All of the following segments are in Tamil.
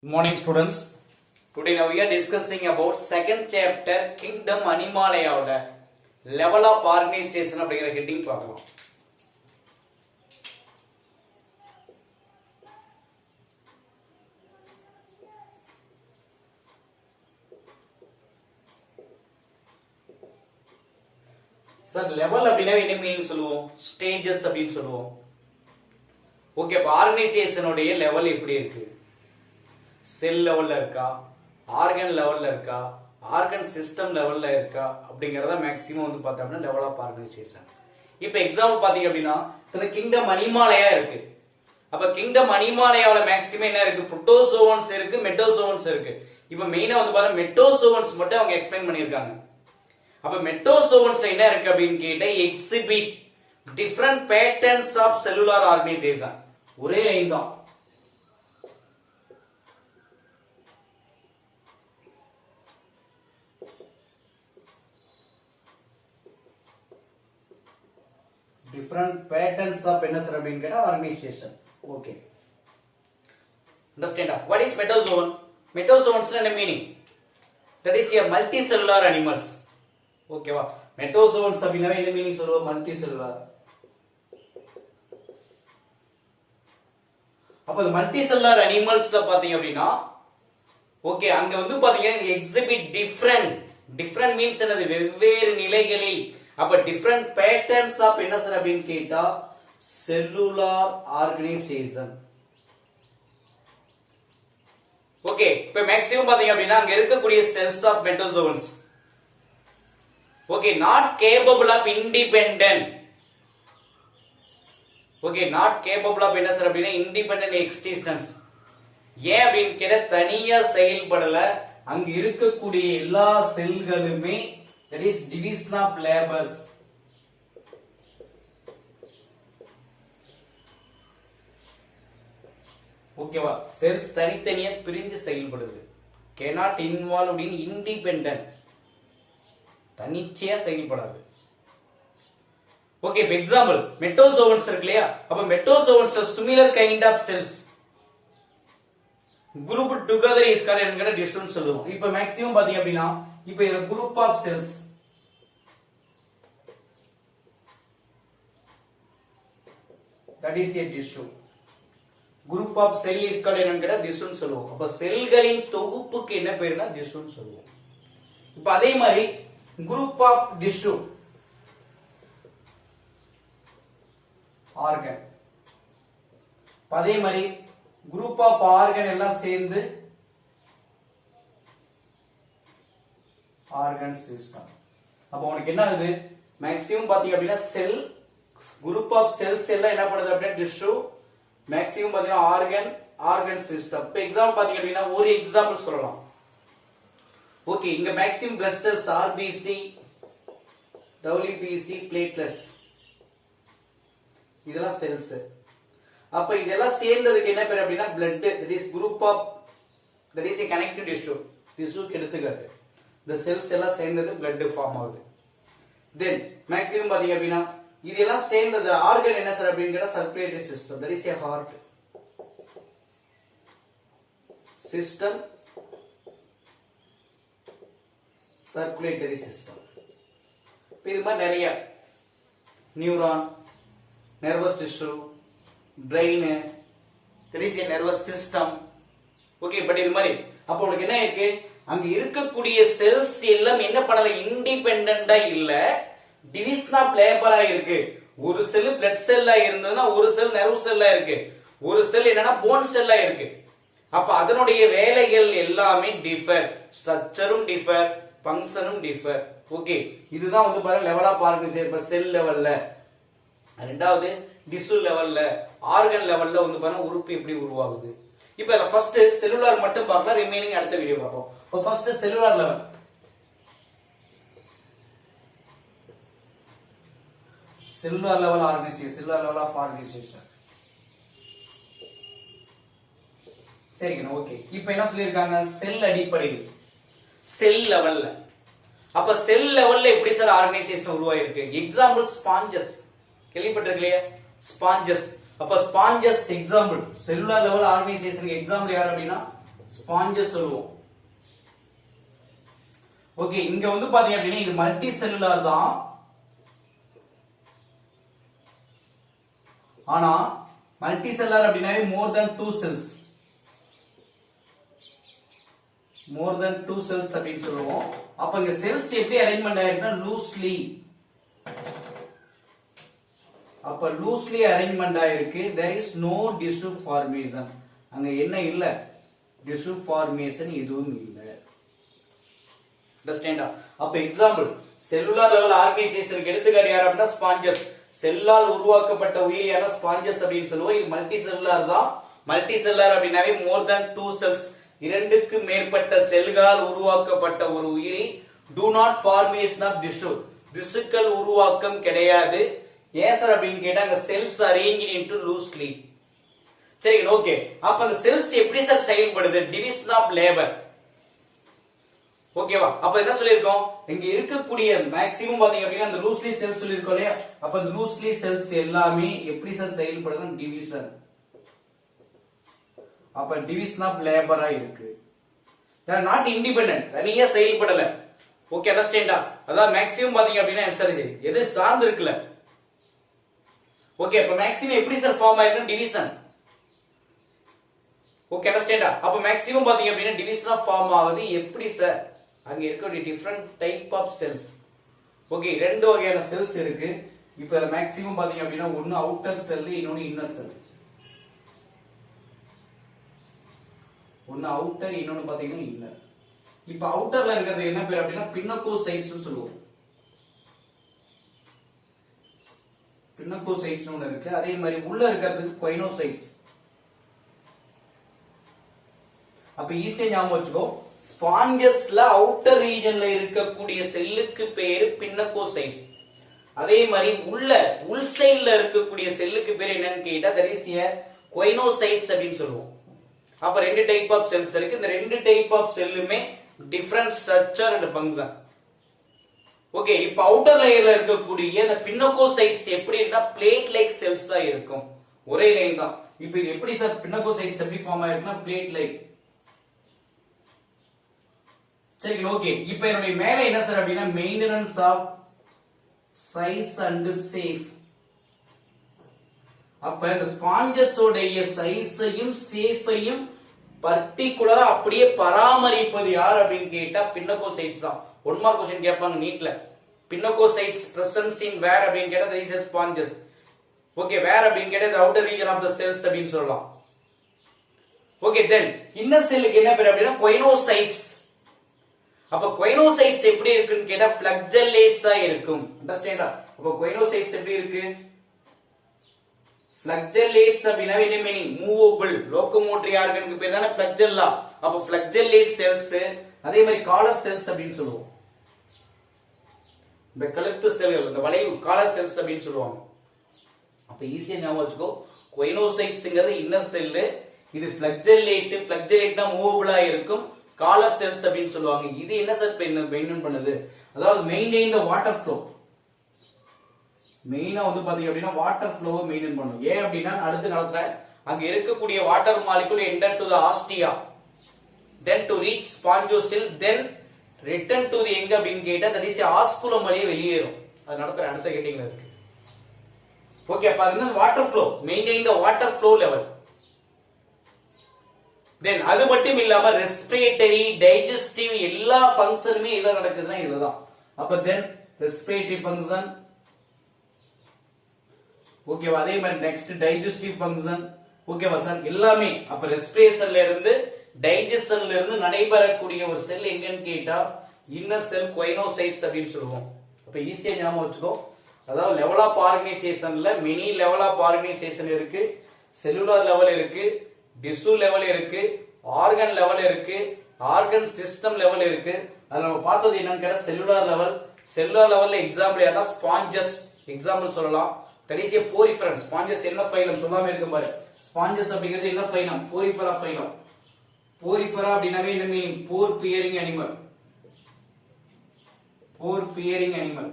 Good morning students. Today now we are discussing about second chapter Kingdom Animalia oda level of organization அப்படிங்கற heading பார்க்கலாம். சார் லெவல் அப்படினா என்ன மீனிங் சொல்லுவோம்? ஸ்டேஜஸ் அப்படினு சொல்லுவோம். ஓகே, அப்ப ஆர்கனைசேஷன் உடைய லெவல் எப்படி இருக்கு? செல் லெவல்ல இருக்கா, ஆர்கன் லெவல்ல இருக்கா, ஆர்கன் சிஸ்டம் லெவல்ல இருக்கா அப்படிங்கறத மேக்ஸிமம் வந்து பார்த்தோம்னா லெவல் ஆஃப் ஆர்கனைசேஷன். இப்போ எக்ஸாம்பிள் பாத்தீங்க அப்படின்னா இந்த கிங்டம் அனிமாலயா இருக்கு. அப்ப கிங்டம் அனிமாலயாவுல மேக்ஸிமம் என்ன இருக்கு? புரோட்டோசோவன்ஸ் இருக்கு, மெட்டோசோவன்ஸ் இருக்கு. இப்போ மெயினா வந்து பாருங்க மெட்டோசோவன்ஸ் மட்டும் அவங்க எக்ஸ்பிளைன் பண்ணிருக்காங்க. அப்ப மெட்டோசோவன்ஸ் என்ன இருக்கு அப்படின்னு கேட்டா exhibit different patterns of cellular organisation. ஒரே லைன் தான். Different patterns of organization. Okay. Understand? What is metazoan? Metazoans is a meaning. That is a multicellular animals. Okay, va. Metazoans abhina enna meaning solluva multicellular. அப்ப multicellular animals la பாத்தீங்க அப்படினா ஓகே அங்க வந்து பாத்தீங்க exhibit different means என்னது வெவ்வேறு நிலைகளில் அப்ப டிஃபரண்ட் பேட்டர்ன்ஸ் ஆஃப் என்ன சார் அப்படின்னு கேட்டா செல்லுலார் ஆர்கனைசேஷன். ஓகே, இப்ப மேக்ஸிமம் பாத்தீங்க அப்படின்னா அங்க இருக்கக்கூடிய cells of metazoans okay not capable of independent. Okay, not capable of என்ன சார் அப்படின்னா இண்டிபெண்டன்ட் எக்ஸிஸ்டன்ஸ். ஏன் அப்படின்னு கேட்ட தனியா செயல்படல. அங்க இருக்கக்கூடிய எல்லா செல்களுமே that is division of labors. ஓகேவா, செல்ஸ் தனித்தனியா பிரிஞ்சு செயல்படுது. cannot involve in independent, தனிச்சையா செயல்படாது. ஓகே, இப்போ எக்ஸாம்பிள் மெட்டோசோவன்ஸ் இருக்கு இல்லையா? அப்ப metazoans similar kind of cells group together is called என்கிற டிஸ்டன்ஸ் சொல்லுவோம். இப்போ மேக்ஸிமம் பாத்தீங்க அப்படின்னா இப்போ இது group of cells that is a tissue. group of cell is called என்னங்கடா tissue சொல்லுவோம். அப்ப செல்களின் தொகுப்புக்கு என்ன பேருனா tissue சொல்லுவோம். இப்போ அதே மாதிரி group of tissue organ. அதே மாதிரி group of organ எல்லாம் சேர்ந்து organ system. அப்ப உங்களுக்கு என்ன ஆகுது? மேக்ஸிமம் பாத்தீங்க அப்படின்னா செல் group of cells எல்லாம் என்ன பண்ணுது அப்படின்னா டிஷ்யூ, மேக்ஸிமம் பாத்தீங்கன்னா ஆர்கன் சிஸ்டம். இப்போ எக்ஸாம்பிள் பாத்தீங்க அப்படின்னா ஒரு எக்ஸாம்பிள் சொல்லலாம். ஓகே, இங்க maximum blood cells RBC, WBC, platelets இதெல்லாம் செல்ஸ். அப்ப இதெல்லாம் சேர்ந்ததுக்கு என்ன பேர் அப்படின்னா blood, that is group of, that is a connective tissue. டிஷ்யூக்கு எடுத்துக்காட்டு இந்த செல்ஸ் எல்லாம் சேர்ந்தது blood ஃபார்ம் ஆகுது. தென் மேக்ஸிமம் பாத்தீங்க அப்படின்னா இதெல்லாம் சேர்ந்தது ஆர்கன் என்ன சார் அப்படின்னு கேட்டா circulatory system. That is a heart system, circulatory system. இது மாதிரி நிறைய neuron, nervous tissue, brain, that is a nervous system. Okay, but இது மாதிரி அப்ப உங்களுக்கு என்ன இருக்கு? அங்க இருக்கக்கூடிய செல்ஸ் எல்லாம் என்ன பண்ணல? இண்டிபெண்டா இல்ல, டிவிஷன் ஆஃப் லேபரா இருக்கு. ஒரு செல் பிளட் செல்லா இருந்ததுன்னா ஒரு செல் நர்வ் செல்லா இருக்கு, ஒரு செல் என்னன்னா போன் செல்லா இருக்கு. அப்ப அதனுடைய வேலைகள் எல்லாமே டிஃபர், ஸ்ட்ரக்சரும் டிஃபர், ஃபங்க்ஷனும் டிஃபர். ஓகே, இதுதான் வந்து பாருங்க லெவல் ஆஃப் ஆர்கனைசேஷன். செல் லெவல்ல, ரெண்டாவது டிஷ்யூ லெவல்ல, ஆர்கன் லெவல்ல வந்து பாருங்க உறுப்பு எப்படி உருவாகுது. இப்ப ஃபர்ஸ்ட் செல்லுலார் மட்டும் பார்க்கலாம், ரிமைனிங் அடுத்த வீடியோ பார்ப்போம். இப்போ first cellular level. cellular level organization, cellular level of organization. சரிங்க, ஓகே. இப்போ என்ன சொல்லிருக்காங்க? செல் அடிப்படையில் செல் லெவல்ல. அப்ப செல் லெவல்ல எப்படி சார் ஆர்கனைசேஷன் உருவாயிருக்கு? எக்ஸாம்பிள் ஸ்பாஞ்சஸ் கேள்விப்பட்டிருக்கலையா? ஸ்பாஞ்சஸ். அப்ப sponges example cellular level organisation example யார் அப்படின்னா ஸ்பாஞ்சஸ் சொல்லுவோம். ஓகே, இங்க வந்து பாத்தீங்க அப்படின்னா இது மல்டி செல்லுலார் தான். ஆனா மல்டி செல்லுலார் அப்படின்னாவே மோர் தென் 2 செல்ஸ், மோர் தென் 2 செல்ஸ் அப்படின்னு சொல்லுவோம். அப்ப இங்க செல்ஸ் எப்படி அரேஞ்ச்மெண்ட் ஆயிருக்குன்னா லூஸ்லி. அப்ப லூஸ்லி அரேஞ்ச்மெண்ட் ஆயிருக்கு. there is no tissue formation. அங்க என்ன இல்ல, tissue formation எதுவும் இல்ல. அண்டர்ஸ்டாண்டா? அப்ப எக்ஸாம்பிள் செல்லுலார் லெவல் ஆர்கனைசேஷனுக்கு எடுத்துக்காட்டு யார் அப்படின்னா ஸ்பாஞ்சஸ். செல்லால் உருவாக்கப்பட்ட உயிரியான ஸ்பாஞ்சஸ் அப்படின்னு சொல்லுவோம். இது மல்டி செல்லுலார் தான். மல்டி செல்லுலார் அப்படின்னாவே மோர் தென் 2 செல்ஸ், இரண்டுக்கு மேற்பட்ட செல்களால் உருவாக்கப்பட்ட ஒரு உயிரி. do not formation of tissue, திசுக்கள் உருவாக்கம் கிடையாது. ஏன் சார் அப்படின்னு கேட்டாங்க, செல்ஸ் அரேஞ்ச் இன்டு லூஸ்லி. சரி, ஓகே. அப்ப அந்த செல்ஸ் எப்படி சார் செயல்படுது? Division of labour. ஓகேவா? அப்ப என்ன சொல்லிருக்கோம், இங்க இருக்கக்கூடிய மேக்ஸிமம் பாத்தீங்க அப்படின்னா அந்த லூஸ்லி செல்ஸ் சொல்லிருக்கோம் இல்லையா? அப்ப அந்த லூஸ்லி செல்ஸ் எல்லாமே எப்படி சார் செயல்படுது? டிவிஷன். அப்ப டிவிஷன் ஆஃப் லேபரா இருக்கு. நாட் இண்டிபெண்டன்ட், தனியா செயல்படல. ஓகே, அண்டர்ஸ்டாண்டா? அதான் மேக்ஸிமம் பாத்தீங்க அப்படின்னா சார் எது சார்ந்து இருக்குல்ல. ஓகே, அப்ப மேக்ஸிமம் எப்படி சார் ஃபார்ம் ஆயிருக்கு? டிவிஷன். ஓகே, அண்டர்ஸ்டாண்டா? அப்ப மேக்ஸிமம் பாத்தீங்க அப்படின்னா டிவிஷன் ஆஃப் ஃபார்ம் ஆகுது எப்படி சார்? அங்க இருக்கக்கூடிய different type of cells. Okay, ரெண்டு வகையான செல்ஸ் இருக்கு. இப்ப மேக்ஸிமம் பாத்தீங்க அப்படின்னா ஒன்னு அவுட்டர் செல், இன்னொன்னு இன்னர் செல். ஒன்னு அவுட்டர், இன்னொன்னு பாத்தீங்கன்னா இன்னர். இப்ப அவுட்டர்ல இருக்கிறது என்ன பேர் அப்படின்னா பின்னோகோசைட்ஸ் சொல்லுவோம். பின்னோகோசைட்ஸ் ஒன்னு இருக்கு. அதே மாதிரி உள்ள இருக்கிறதுக்கு கொயினோசைட்ஸ். அப்ப ஈஸியா ஞாபகம் வச்சுக்கோ, ஸ்பாஞ்சஸ்ல அவுட்டர் ரீஜன்ல இருக்கக்கூடிய செல்லுக்கு பேரு பின்னோகோசைட்ஸ். அதே மாதிரி உள் சைடுல இருக்கக்கூடிய செல்லுக்கு பேர் என்னன்னு கேட்டா தட் இஸ் எ கொயினோசைட்ஸ் அப்படின்னு சொல்லுவோம். அப்ப ரெண்டு டைப் ஆஃப் செல்ஸ் இருக்கு. இந்த ரெண்டு டைப் ஆஃப் செல்லுமே different structure and function. Okay, இப்ப அவுட்டர் லேயர்ல இருக்கக்கூடிய இந்த பின்னோகோசைட்ஸ் எப்படி இருந்தா பிளேட் லைக் செல்ஸா இருக்கும். ஒரே லைன் தான். இப்ப இது எப்படி சார் பின்னோகோசைட்ஸ் எப்படி ஃபார்ம் ஆயிருக்குன்னா பிளேட் லைக். சரி, ஓகே. இப்ப என்னுடைய மேல என்ன சார் அப்படின்னா maintenance of size and shape. அப்ப இந்த ஸ்பாஞ்சஸ் உடைய சைஸையும் சேஃபையும் பர்டிகுலரா அப்படியே பராமரிப்பது யார் அப்படின்னு கேட்டா பின்னோகோசைட்ஸ் தான். 1 மார்க் क्वेश्चन கேட்பாங்க நீட்ல. பின்னோகோசைட்ஸ் பிரசன்ஸ் இன் வேர் அப்படின்னு கேட்டா there is a sponges. Okay, where அப்படின்னு கேட்டா the outer region of the cells அப்படின்னு சொல்லலாம். ஓகே, தென் இன்னர் செல்லுக்கு என்ன பேர் அப்படின்னா கொயினோசைட்ஸ். அப்ப கொயினோசைட்ஸ் எப்படி இருக்குன்னு கேட்டா பிளக்ஜெல்லேட்ஸா இருக்கும். அண்டர்ஸ்டாண்டா? அப்ப கொயினோசைட்ஸ் எப்படி இருக்கு? பிளக்ஜெல்லேட்ஸ் அப்படினா என்ன மீனிங்? மூவபிள். லோகோமோட்டரி ஆர்கனுக்கு பேர் தான பிளக்ஜெல்லா. அப்ப பிளக்ஜெல்லேட் செல்ஸ், அதே மாதிரி காலர் செல்ஸ் அப்படின்னு சொல்லுவோம். இந்த கழுத்து செல்கள், இந்த வளைவு காலர் செல்ஸ் அப்படின்னு சொல்லுவாங்க. அப்ப ஈஸியா ஞாபகம் வச்சுக்கோ, கொயினோசைட்ஸ்ங்கிறது இன்னர் செல், இது பிளக்ஜெல்லேட். பிளக்ஜெல்லேட்னா மூவபிளா இருக்கும். காலர் செல்ஸ் அப்படின்னு சொல்லுவாங்க. இது என்ன சார் மெயின்டைன் பண்ணுது? அதாவது மெயின்டைன் தி வாட்டர் ஃப்ளோ. மெயினா வந்து பாத்தீங்க அப்படின்னா வாட்டர் ஃப்ளோவை மெயின்டைன் பண்ணும். ஏன் அப்படின்னா அடுத்த காலத்துல அங்க இருக்கக்கூடிய water molecule enter to the ostia, then to reach spongocyl, then return to the எங்க அப்படின்னு கேட்டா that is ஆஸ்குலம் வழியே வெளியேறும். அது நடத்துற அடுத்த கேட்டிங்ல இருக்கு. ஓகே, அப்ப அது water flow, maintain the water flow level. Then அது மட்டும் இல்லாம ரெஸ்பிரேட்டரி, டைஜஸ்டிவ் எல்லா ஃபங்க்ஷனுமே இதுல நடக்குதுன்னா இதுதான். அப்ப தென் ரெஸ்பிரேட்டரி ஃபங்க்ஷன். ஓகேவா? அதே மாதிரி நெக்ஸ்ட் டைஜஸ்டிவ் ஃபங்க்ஷன். ஓகேவா சார்? எல்லாமே அப்ப ரெஸ்பிரேஷன்ல இருந்து டைஜஷன்ல இருந்து நடைபெறக்கூடிய ஒரு செல் எங்கன்னு கேட்டா இன்னர் செல் கொயினோசைட்ஸ் அப்படின்னு சொல்லுவோம். அப்ப ஈஸியா ஞாபகம் வச்சுக்கோ. அதாவது லெவல் ஆஃப் ஆர்கனைசேஷன்ல மெனி லெவல் ஆஃப் ஆர்கனைசேஷன் இருக்கு. செல்லுலார் லெவல் இருக்கு, டிஷ்யூ லெவல் இருக்கு, ஆர்கன் லெவல் இருக்கு, ஆர்கன் சிஸ்டம் லெவல் இருக்கு. அதுல நம்ம பார்த்தது என்னன்னு கேட்டா செல்லுலார் லெவல். செல்லுலார் லெவல்ல எக்ஸாம்பிள் யாரா ஸ்பாஞ்சஸ் எக்ஸாம்பிள் சொல்லலாம். That is a poriferan. Sponges என்ன ஃபைலம் சொல்லாம இருக்கும் பாரு. ஸ்பாஞ்சஸ் அப்படிங்கிறது என்ன ஃபைலம்? போரிஃபரா ஃபைலம். போரிஃபரா அப்படின்னாவே என்ன மீனிங்? போர் பியரிங் அனிமல். போர் பியரிங் அனிமல்,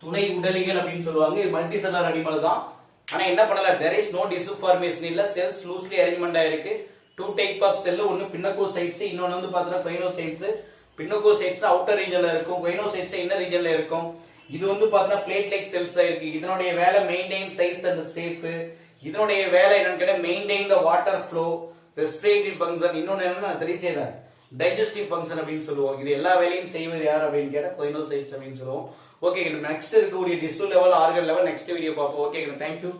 துணை உடலிகள் அப்படின்னு சொல்லுவாங்க. இது மல்டி செல்லுலார் அனிமல் தான். ஆனா என்ன பண்ணல, there is no tissue formation இல்ல, செல்ஸ் லூஸ்லி அரேஞ்ச்மெண்ட் ஆயிருக்கு. டூ டைப் ஆஃப் செல், ஒன்னு பின்னோகோசைட்ஸ், இன்னொன்னு வந்து பாத்தீங்கன்னா கொயினோசைட்ஸ். பின்னோகோசைட்ஸ் அவுட்டர் ரீஜன்ல இருக்கும், கொயினோசைட்ஸ் இன்னர் ரீஜன்ல இருக்கும். இது வந்து பாத்தீங்கன்னா பிளேட் லைக் செல்ஸ் இருக்கு. இதனுடைய வேலை மெயின்டைன் சைஸ் அண்ட் சேஃப். இதனுடைய வேலை என்னன்னு கேட்டா maintain the water flow, respiratory function, இன்னொன்னு என்னன்னா தெரியுதா டைஜஸ்டிவ் ஃபங்க்ஷன் அப்படின்னு சொல்லுவோம். இது எல்லா வேலையும் செய்வது யார் அப்படின்னு கேட்டா கொயினோசைட்ஸ் அப்படின்னு சொல்லுவோம். ஓகே, நெக்ஸ்ட் இருக்கக்கூடிய tissue level, organ level next video பார்ப்போம். Okay, thank you.